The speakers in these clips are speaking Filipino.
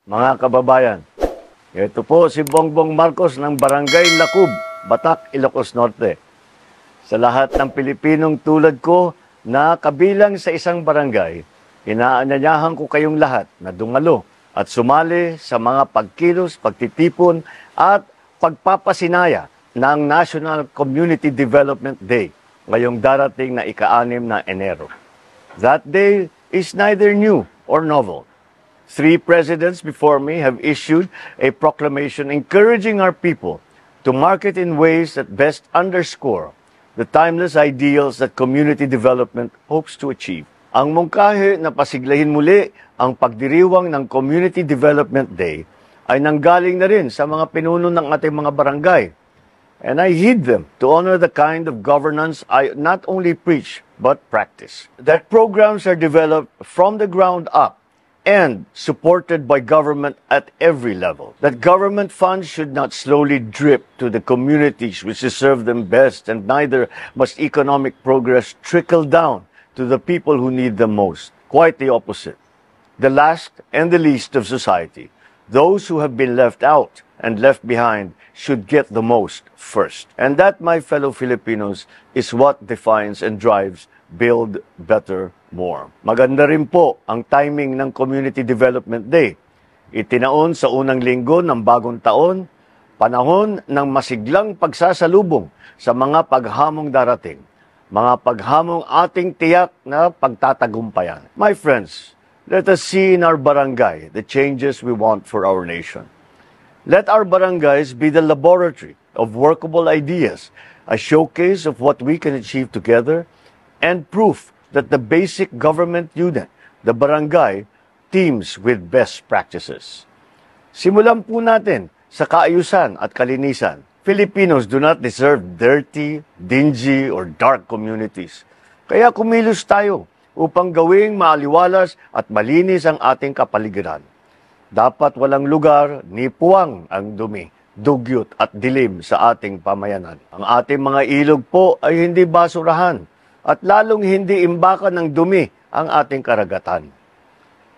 Mga kababayan, ito po si Bongbong Marcos ng Barangay Lacub, Batak, Ilocos Norte. Sa lahat ng Pilipinong tulad ko na kabilang sa isang barangay, inaanyayahan ko kayong lahat na dumalo at sumali sa mga pagkilos, pagtitipon at pagpapasinaya ng National Community Development Day ngayong darating na ika-6 na Enero. That day is neither new or novel. 3 presidents before me have issued a proclamation encouraging our people to market in ways that best underscore the timeless ideals that community development hopes to achieve. Ang mungkahi na pasiglahin muli ang pagdiriwang ng Community Development Day ay nanggaling na rin sa mga pinuno ng ating mga barangay. And I heed them to honor the kind of governance I not only preach but practice. That programs are developed from the ground up and supported by government at every level. That government funds should not slowly drip to the communities which deserve them best, and neither must economic progress trickle down to the people who need them most. Quite the opposite. The last and the least of society, those who have been left out and left behind, should get the most first. And that, my fellow Filipinos, is what defines and drives Build Better More. Maganda rin po ang timing ng Community Development Day. Itinaon sa unang linggo ng bagong taon, panahon ng masiglang pagsasalubong sa mga paghamong darating, mga paghamong ating tiyak na pagtatagumpayan. My friends, let us see in our barangay the changes we want for our nation. Let our barangays be the laboratory of workable ideas, a showcase of what we can achieve together, and proof that the basic government unit, the barangay, teams with best practices. Simulan po natin sa kaayusan at kalinisan. Filipinos do not deserve dirty, dingy, or dark communities. Kaya kumilos tayo upang gawing maaliwalas at malinis ang ating kapaligiran. Dapat walang lugar ni puwang ang dumi, dugyot at dilim sa ating pamayanan. Ang ating mga ilog po ay hindi basurahan at lalong hindi imbakan ng dumi ang ating karagatan.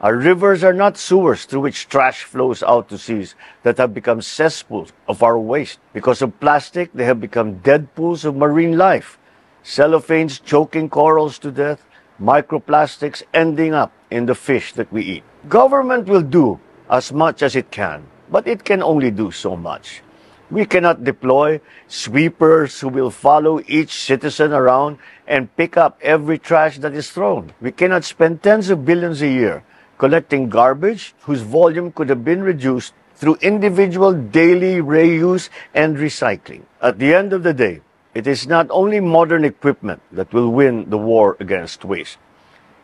Our rivers are not sewers through which trash flows out to seas that have become cesspools of our waste. Because of plastic, they have become dead pools of marine life. Cellophanes choking corals to death, microplastics ending up in the fish that we eat. Government will do as much as it can, but it can only do so much. We cannot deploy sweepers who will follow each citizen around and pick up every trash that is thrown. We cannot spend tens of billions a year collecting garbage whose volume could have been reduced through individual daily reuse and recycling. At the end of the day, it is not only modern equipment that will win the war against waste.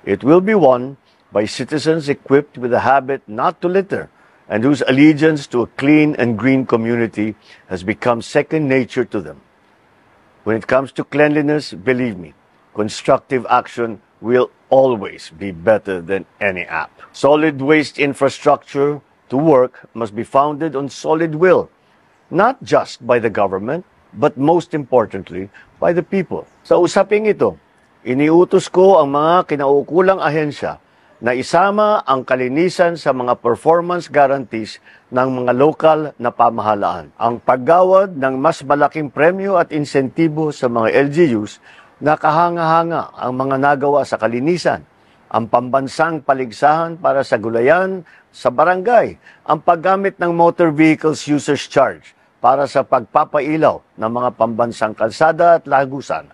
It will be won by citizens equipped with a habit not to litter, and whose allegiance to a clean and green community has become second nature to them. When it comes to cleanliness, believe me, constructive action will always be better than any app. Solid waste infrastructure to work must be founded on solid will, not just by the government, but most importantly, by the people. Sa usaping ito, iniutos ko ang mga kinaukulang ahensya na isama ang kalinisan sa mga performance guarantees ng mga lokal na pamahalaan. Ang paggawad ng mas malaking premyo at insentibo sa mga LGUs na kahanga-hanga ang mga nagawa sa kalinisan, ang pambansang paligsahan para sa gulayan sa barangay, ang paggamit ng motor vehicles users charge para sa pagpapailaw ng mga pambansang kalsada at lagusan,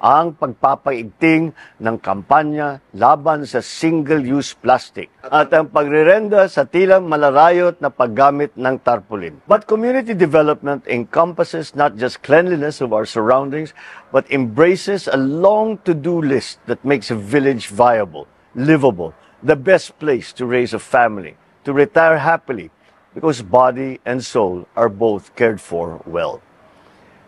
ang pagpapaigting ng kampanya laban sa single-use plastic at ang pagrerenda sa tilang malarayot na paggamit ng tarpaulin. But community development encompasses not just cleanliness of our surroundings, but embraces a long to-do list that makes a village viable, livable, the best place to raise a family, to retire happily, because body and soul are both cared for well.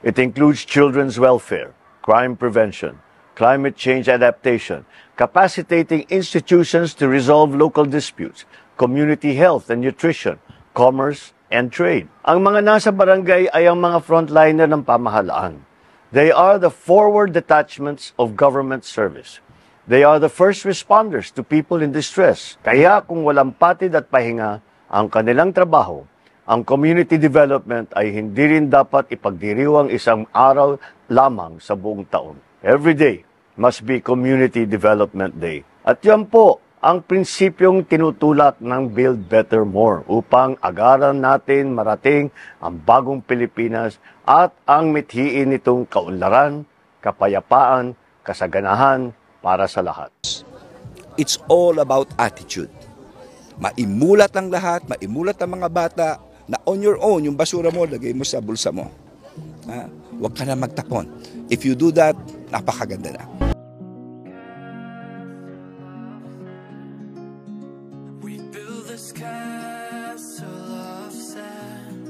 It includes children's welfare, crime prevention, climate change adaptation, capacitating institutions to resolve local disputes, community health and nutrition, commerce and trade. Ang mga nasa barangay ay ang mga frontliner ng pamahalaan. They are the forward detachments of government service. They are the first responders to people in distress. Kaya kung walang patid at pahinga, ang kanilang trabaho. Ang community development ay hindi rin dapat ipagdiriwang isang araw lamang sa buong taon. Every day must be Community Development Day. At yan po ang prinsipyong tinutulak ng Build Better More upang agaran natin marating ang bagong Pilipinas at ang mithiin nitong kaunlaran, kapayapaan, kasaganahan para sa lahat. It's all about attitude. Maimulat ang lahat, maimulat ang mga bata, na on your own, yung basura mo, lagay mo sa bulsa mo. Huwag ka na magtapon. If you do that, napakaganda na. We build this castle of sand.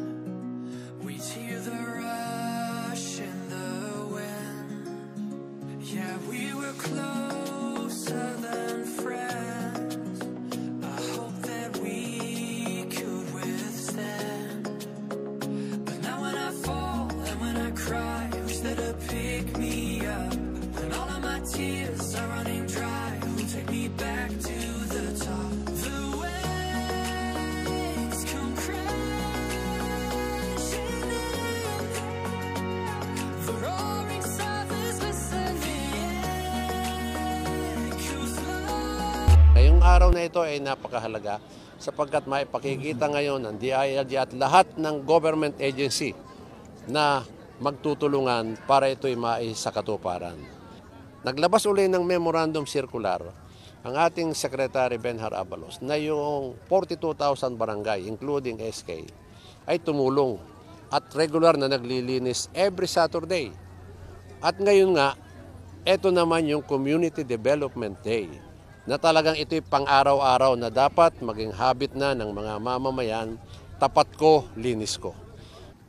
We hear the rush in the wind. Yeah, we were closer than friends. I hope that we could withstand. But now when I fall and when I cry, who's there to pick me up? When all of my tears are running dry, who'll take me back to the top? The waves come crashing in. The roaring surface listening. Echoes low. Ngayong araw na ito ay napakahalaga sapagkat maipakikita ngayon ng DILG at lahat ng government agency na magtutulungan para ito'y maisakatuparan. Naglabas uli ng memorandum circular ang ating Secretary Benhar Abalos na yung 42,000 barangay, including SK, ay tumulong at regular na naglilinis every Saturday. At ngayon nga, ito naman yung Community Development Day na talagang ito'y pang-araw-araw na dapat maging habit na ng mga mamamayan, tapat ko, linis ko.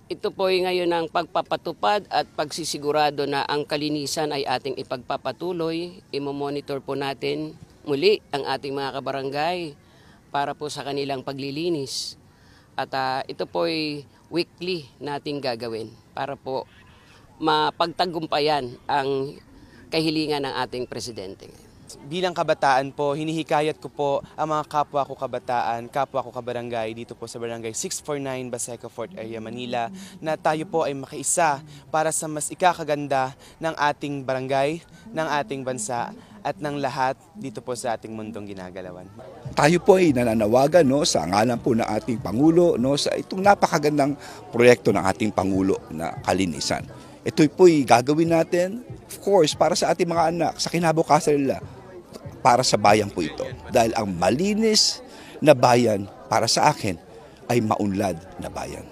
Ito po ay ngayon ang pagpapatupad at pagsisigurado na ang kalinisan ay ating ipagpapatuloy. Imo-monitor po natin muli ang ating mga kabarangay para po sa kanilang paglilinis. At ito po ay weekly nating gagawin para po mapagtagumpayan ang kahilingan ng ating presidente. Bilang kabataan po, hinihikayat ko po ang mga kapwa ko kabataan, kapwa ko kabarangay dito po sa Barangay 649 Baseco Fort Area, Manila, na tayo po ay makiisa para sa mas ikakaganda ng ating barangay, ng ating bansa at ng lahat dito po sa ating mundong ginagalawan. Tayo po ay nananawagan sa ngalan po ng ating Pangulo sa itong napakagandang proyekto ng ating Pangulo na kalinisan. Ito po ay gagawin natin, of course, para sa ating mga anak, sa kinabukasan nila, para sa bayan po ito. Dahil ang malinis na bayan para sa akin ay maunlad na bayan.